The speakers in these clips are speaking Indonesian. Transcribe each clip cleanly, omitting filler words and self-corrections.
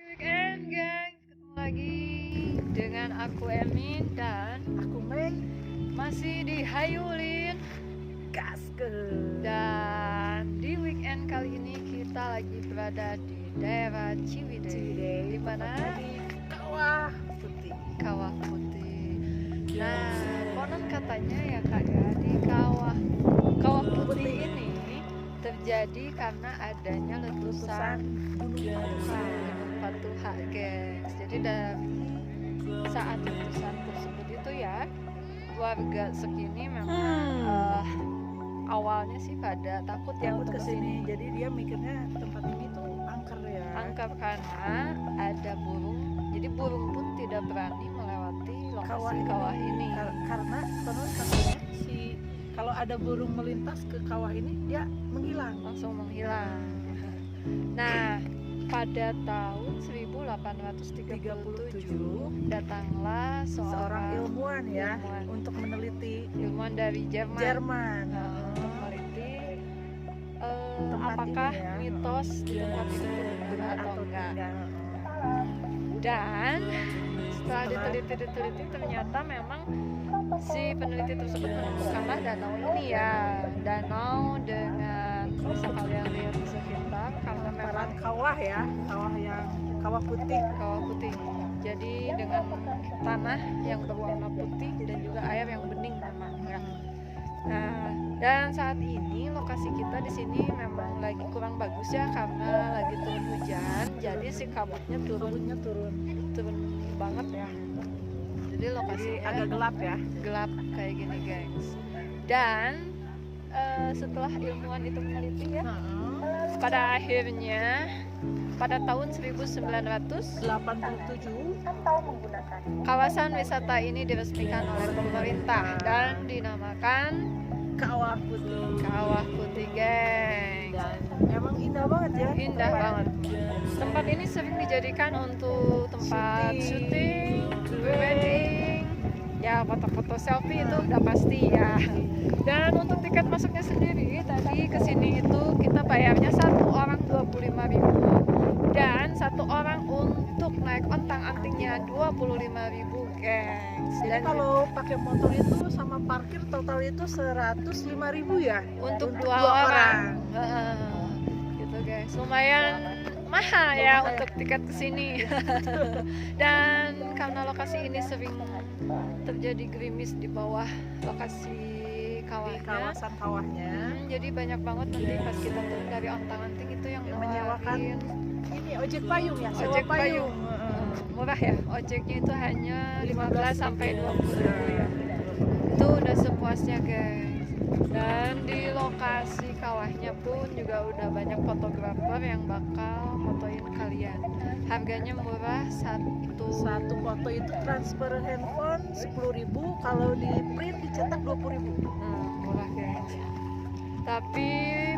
Weekend guys, ketemu lagi dengan aku Emin dan Aku Mei, masih di Hayulin. gaskeun. Dan di weekend kali ini kita lagi berada di daerah Ciwidey, di mana di Kawah Putih. Kawah Putih. Nah, konon katanya ya kak ya, di Kawah Putih ini terjadi karena adanya letusan Gunung Patuha guys. Jadi dari saat letusan tersebut itu ya, warga sekini memang awalnya sih pada takut ya Takut untuk kesini, jadi dia mikirnya tempat ini tuh angker ya. angker karena ada burung. Jadi burung pun tidak berani melewati lokasi kawah ini. Karena konon katanya kalau ada burung melintas ke kawah ini dia menghilang. Langsung menghilang. Nah, pada tahun 1837 datanglah Seorang ilmuwan ya ilmuwan. untuk meneliti Ilmuwan dari Jerman. Untuk meneliti apakah ini ya. mitos di tempat itu benar atau enggak. Dan setelah diteliti ternyata memang si peneliti tersebut menemukanlah danau ini ya, danau dengan bisa kalian lihat di sekitar karena memang Kawah ya, kawah putih. kawah putih. Jadi dengan tanah yang berwarna putih dan juga air yang bening memang ya. Nah, dan saat ini lokasi kita di sini memang lagi kurang bagus ya karena lagi turun hujan. Jadi si kabutnya turun banget ya. Jadi lokasi Agak gelap ya. gelap kayak gini guys. Dan setelah ilmuwan itu meneliti ya, pada akhirnya pada tahun 1987 kawasan wisata ini diresmikan oleh pemerintah dan dinamakan Kawah Putih. Kawah Putih gengs. Dan emang indah banget ya. Indah banget. Tempat ini sering dijadikan untuk tempat syuting, wedding, ya foto-foto selfie itu udah pasti ya. Dan untuk tiket masuknya sendiri tadi kesini itu kita bayarnya satu orang 25.000 dan satu orang untuk naik ontang-antingnya 25.000 gengs. Jadi kalau pakai motor itu sama parkir total itu 105.000 ya untuk dua orang. Gitu guys, lumayan mahal ya untuk tiket kesini. Dan karena lokasi ini sering terjadi gerimis di bawah lokasi di kawahnya, kawasan kawahnya. jadi banyak banget nanti pas kita turun dari ontang-anting itu yang Menyewakan nawarin ini ojek payung ya, sewa ojek payung. Murah ya, ojeknya itu hanya 15 sampai 20.000 ya. Itu udah sepuasnya guys. Dan di lokasi kawahnya pun juga udah banyak fotografer yang bakal fotoin kalian. Harganya murah, Satu foto itu transfer handphone 10.000, kalau di print dicetak 20.000. Murah guys. Tapi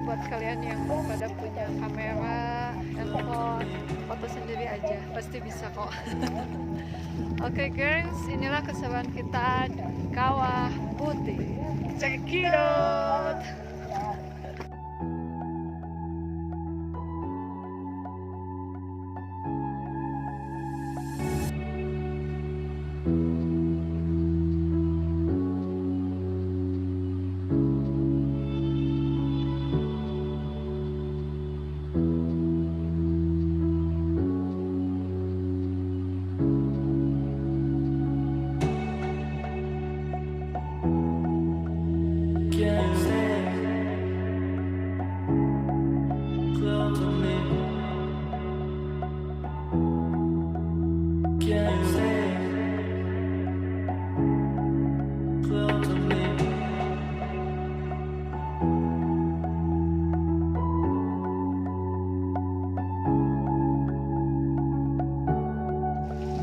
buat kalian yang pada punya kamera, handphone, foto sendiri aja, pasti bisa kok. Oke guys, inilah keseruan kita di Kawah Putih. Check it out.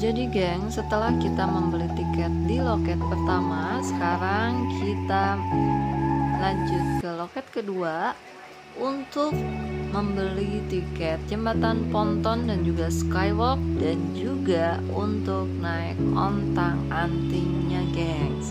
Jadi geng, setelah kita membeli tiket di loket pertama, sekarang kita lanjut ke loket kedua untuk membeli tiket jembatan ponton dan juga skywalk dan juga untuk naik ontang-antingnya gengs.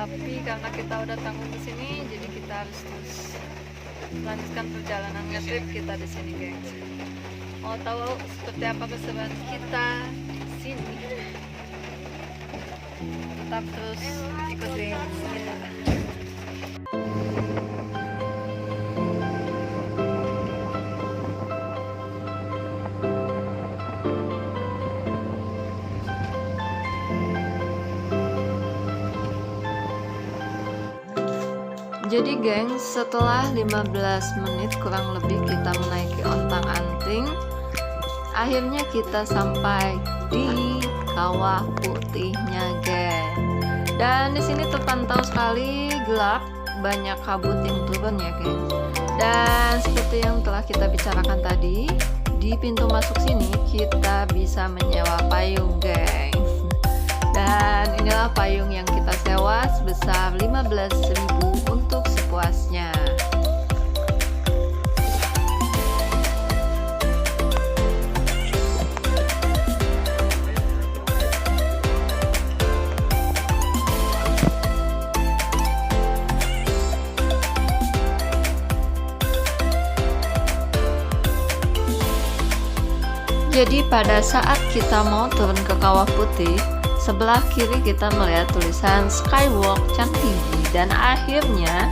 Tapi karena kita udah tanggung ke sini, jadi kita harus terus lanjutkan perjalanan nge-trip kita di sini, gengs. Mau tahu seperti apa keseruan kita di sini? Tetap terus ikutin kita. Jadi gengs, setelah 15 menit kurang lebih kita menaiki ontang-anting, akhirnya kita sampai di Kawah Putihnya, geng. Dan di sini terpantau sekali gelap, banyak kabut yang turun ya, geng. Dan seperti yang telah kita bicarakan tadi, di pintu masuk sini kita bisa menyewa payung, geng. Dan inilah payung yang kita sewa sebesar 15.000 untuk sepuasnya. Jadi pada saat kita mau turun ke Kawah Putih, sebelah kiri kita melihat tulisan Skywalk Changtigi, dan akhirnya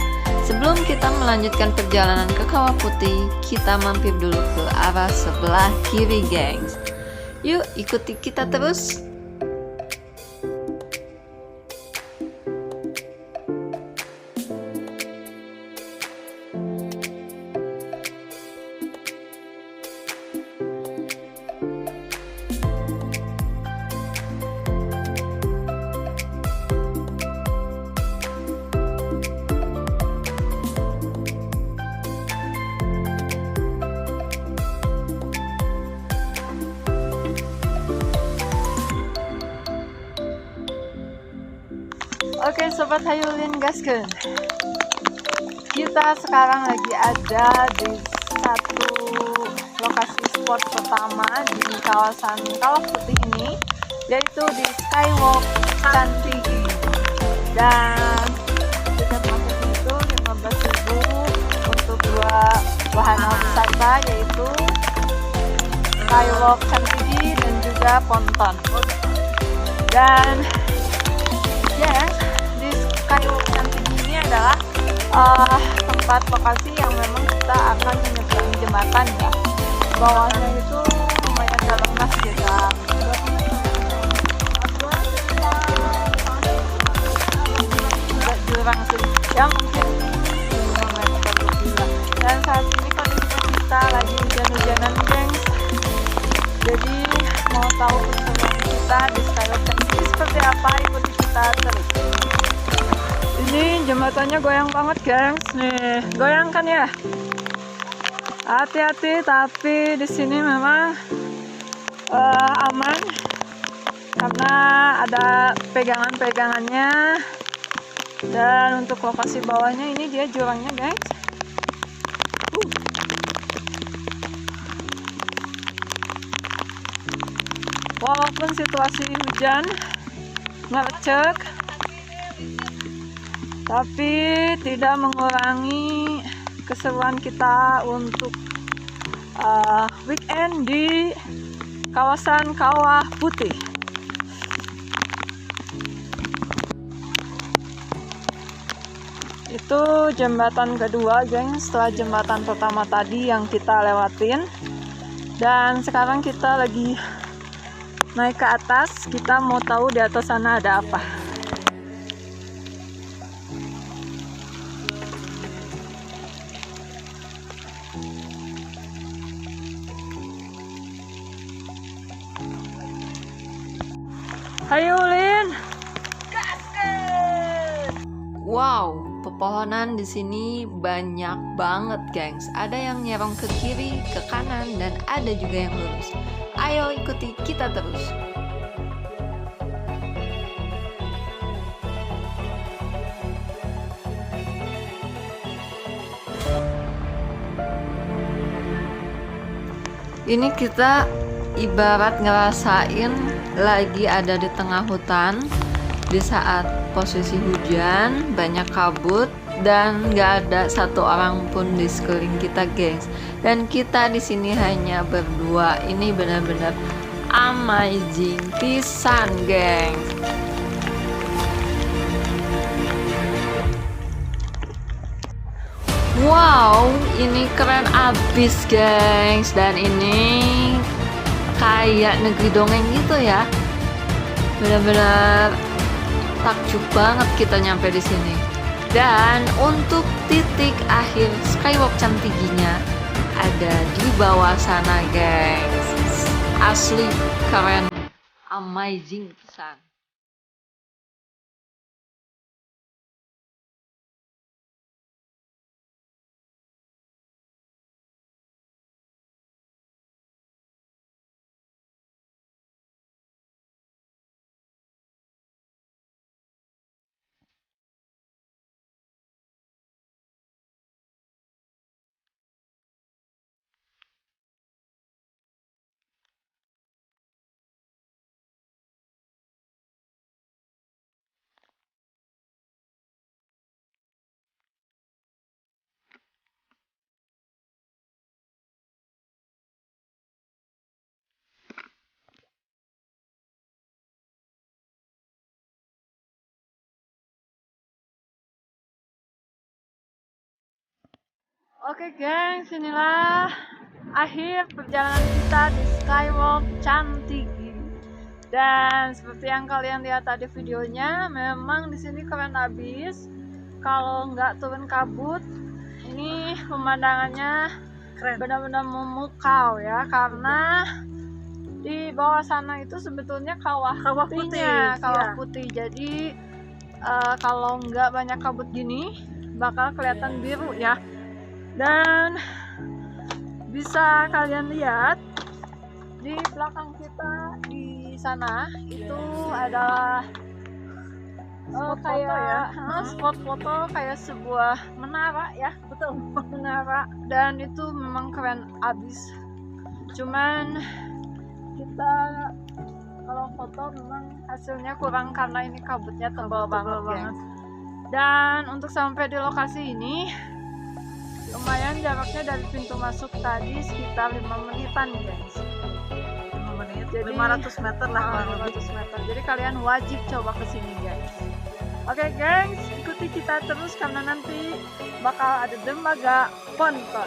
sebelum kita melanjutkan perjalanan ke Kawah Putih, kita mampir dulu ke arah sebelah kiri, gengs. Yuk ikuti kita terus. Oke sobat Hayulin gaskeun, kita sekarang lagi ada di satu lokasi spot pertama di kawasan Kawah Putih ini, yaitu di Skywalk Changtigi. Dan tiket masuknya itu 15.000 untuk dua wahana wisata, yaitu Skywalk Changtigi dan juga ponton. Dan ya, Skywalk Changtigi ini adalah tempat lokasi yang memang kita akan menyeberangi jembatan ya. Bawahnya itu lumayan dalam mas kita. Tidak jurang sih, ya mungkin 5 meter lebih lah. Dan saat ini kondisi kita lagi hujan-hujanan, gengs. Jadi mau tahu keseruan kita di Skywalk Changtigi seperti apa, ikuti kita terus. Ini jembatannya goyang banget, gengs. Nih, goyang kan ya? Hati-hati, tapi di sini memang aman karena ada pegangan-pegangannya. Dan untuk lokasi bawahnya ini dia jurangnya, gengs. Walaupun situasi hujan ngercek, tapi tidak mengurangi keseruan kita untuk weekend di kawasan Kawah Putih. Itu jembatan kedua, geng, setelah jembatan pertama tadi yang kita lewatin. Dan sekarang kita lagi naik ke atas, kita mau tahu di atas sana ada apa. Ayo Lin. Wow, pepohonan di sini banyak banget, gengs. Ada yang nyerong ke kiri, ke kanan, dan ada juga yang lurus. Ayo ikuti kita terus. Ini kita ibarat ngerasain lagi ada di tengah hutan, di saat posisi hujan, banyak kabut dan gak ada satu orang pun di sekeliling kita, gengs. Dan kita di sini hanya berdua. Ini benar-benar amazing pisan, gengs. Wow, ini keren abis, gengs. Dan ini kayak negeri dongeng gitu ya. Benar-benar takjub banget kita nyampe di sini. Dan untuk titik akhir Skywalk Cantiginya ada di bawah sana, gengs. Asli keren, amazing pisan. Oke, gengs, inilah akhir perjalanan kita di Skywalk Cantigi. Dan seperti yang kalian lihat tadi videonya, memang di sini keren abis. Kalau nggak turun kabut, ini pemandangannya benar-benar memukau ya, karena di bawah sana itu sebetulnya kawah putihnya, kawah putih. Jadi kalau nggak banyak kabut gini, bakal kelihatan biru ya. Dan bisa kalian lihat di belakang kita di sana itu adalah kayak spot foto kayak sebuah menara ya, betul, menara. Dan itu memang keren abis. Cuman kita kalau foto memang hasilnya kurang karena ini kabutnya tebal banget. Dan untuk sampai di lokasi ini lumayan jaraknya dari pintu masuk tadi sekitar 5 menitan, guys. 5 menit, jadi 500 meter lah, 500 meter. Jadi kalian wajib coba kesini, guys. Oke, gengs, ikuti kita terus karena nanti bakal ada dermaga Ponton.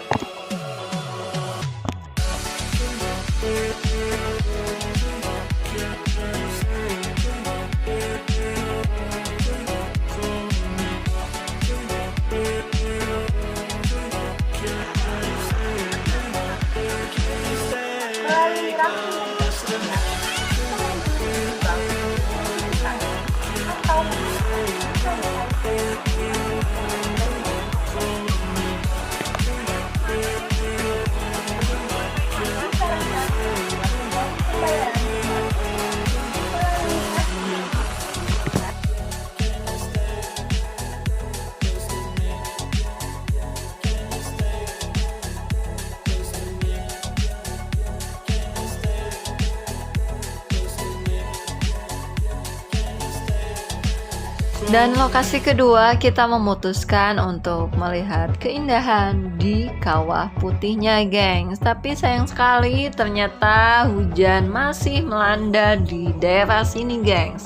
Dan lokasi kedua kita memutuskan untuk melihat keindahan di kawah putihnya, gengs. Tapi sayang sekali ternyata hujan masih melanda di daerah sini, gengs.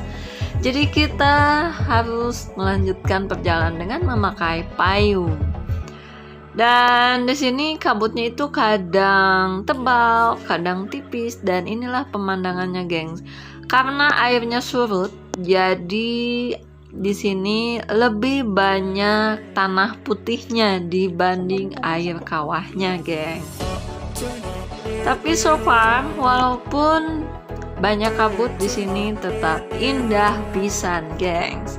Jadi kita harus melanjutkan perjalanan dengan memakai payung. Dan di sini kabutnya itu kadang tebal, kadang tipis, dan inilah pemandangannya, gengs. Karena airnya surut, jadi di sini lebih banyak tanah putihnya dibanding air kawahnya, geng. Tapi so far, walaupun banyak kabut di sini tetap indah pisan, gengs.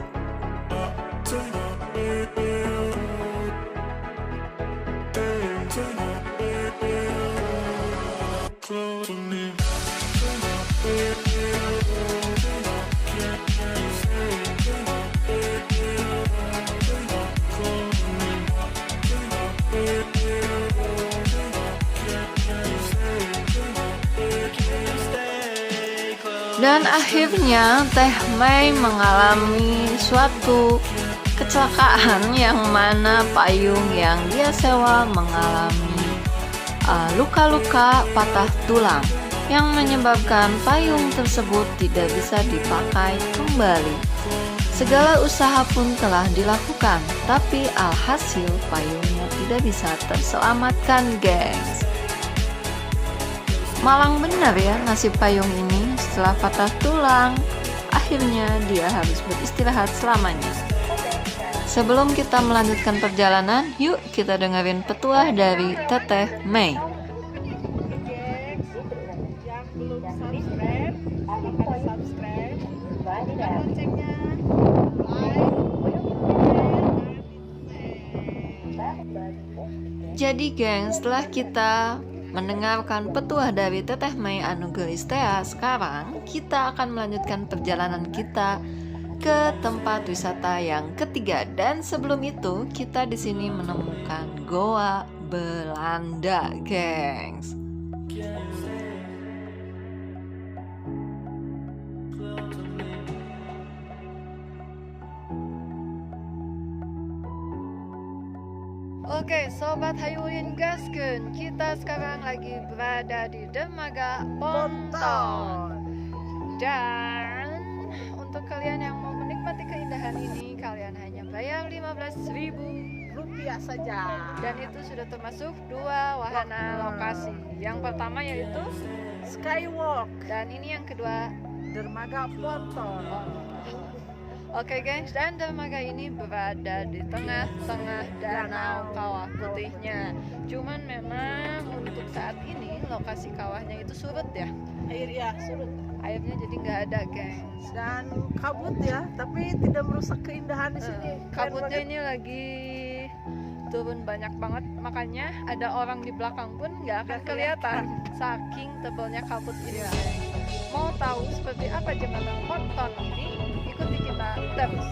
Dan akhirnya Teh Mei mengalami suatu kecelakaan yang mana payung yang dia sewa mengalami luka-luka patah tulang yang menyebabkan payung tersebut tidak bisa dipakai kembali. Segala usaha pun telah dilakukan, tapi alhasil payungnya tidak bisa terselamatkan, gengs. Malang benar ya nasib payung ini. Setelah patah tulang, akhirnya dia harus beristirahat selamanya. Sebelum kita melanjutkan perjalanan, yuk kita dengerin petuah dari Teteh Mei. Yang belum subscribe, silahkan subscribe, tekan loncengnya, like. Jadi geng, setelah kita mendengarkan petuah dari Teteh Mei Anugelistea, sekarang kita akan melanjutkan perjalanan kita ke tempat wisata yang ketiga. Dan sebelum itu kita di sini menemukan Goa Belanda, gengs. Oke, Sobat Hayurin Gaskeun, kita sekarang lagi berada di Dermaga Ponton. Dan untuk kalian yang mau menikmati keindahan ini, kalian hanya bayar 15.000 Rupiah saja. dan itu sudah termasuk 2 wahana lokasi. Yang pertama yaitu Skywalk, dan ini yang kedua. Dermaga Ponton. Oke gengs, dan dermaga ini berada di tengah-tengah danau Kawah Putihnya. Cuman memang untuk saat ini lokasi kawahnya itu surut ya. Air ya surut Airnya jadi nggak ada, gengs. dan kabut ya, tapi tidak merusak keindahan di sini. Keren Kabutnya banget. ini lagi turun banyak banget, makanya ada orang di belakang pun nggak akan kelihatan saking tebalnya kabut ini. Mau tahu seperti apa jembatan Ponton ini? Ikuti kita terus.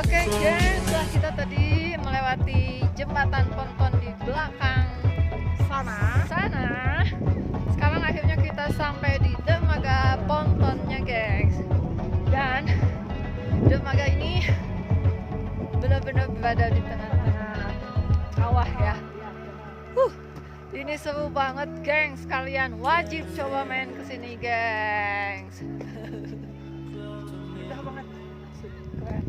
Oke guys, setelah kita tadi melewati jembatan ponton di belakang Sana sana, sekarang akhirnya kita sampai di dermaga pontonnya, guys. Dan dermaga ini benar-benar berada di tengah-tengah kawah ya. Ini seru banget, gengs. Kalian wajib coba main kesini, gengs. indah banget. Keren,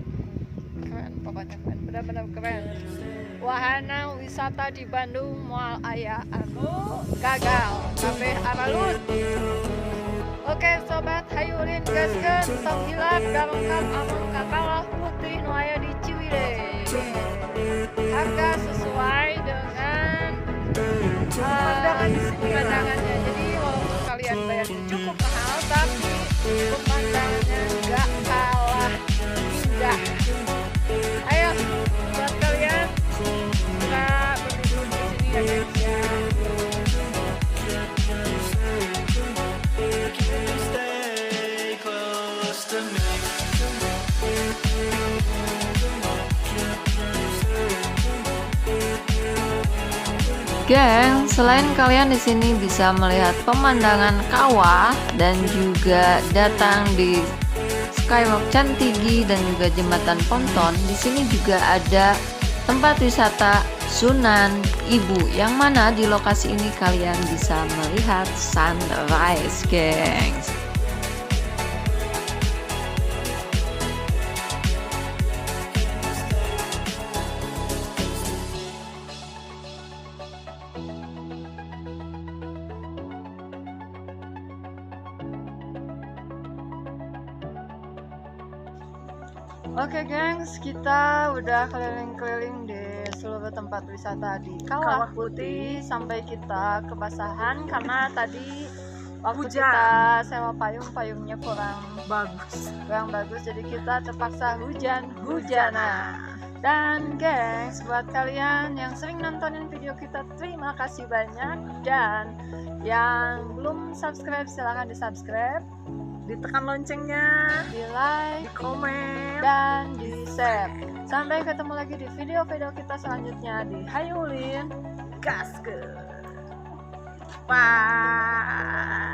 keren, pokoknya keren, benar-benar keren. Wahana wisata di Bandung moal aya anu gagal kabeh aralut. Oke sobat Hayurin gaskeun tong hilap garongkap amun kakalah putih nu aya di Ciwidey. Harga sesuai dengan pemandangannya. Jadi walaupun kalian bayarnya cukup mahal, tapi pemandangannya nggak kalah indah. Ayo buat kalian kita berlibur di sini ya guys ya. Geng, selain kalian di sini bisa melihat pemandangan kawah dan juga datang di Skywalk Cantigi dan juga jembatan ponton, di sini juga ada tempat wisata Sunan Ibu, yang mana di lokasi ini kalian bisa melihat sunrise, gengs. Oke gengs, kita udah keliling-keliling di seluruh tempat wisata di Kawah Putih sampai kita kebasahan karena tadi waktu Hujan. kita sewa payungnya kurang bagus, jadi kita terpaksa hujan-hujanan. Dan gengs, buat kalian yang sering nontonin video kita, terima kasih banyak. Dan yang belum subscribe, silahkan di subscribe, Ditekan loncengnya, di like, di komen, dan di share. Sampai ketemu lagi di video-video kita selanjutnya di Hayulin gas ke. Bye.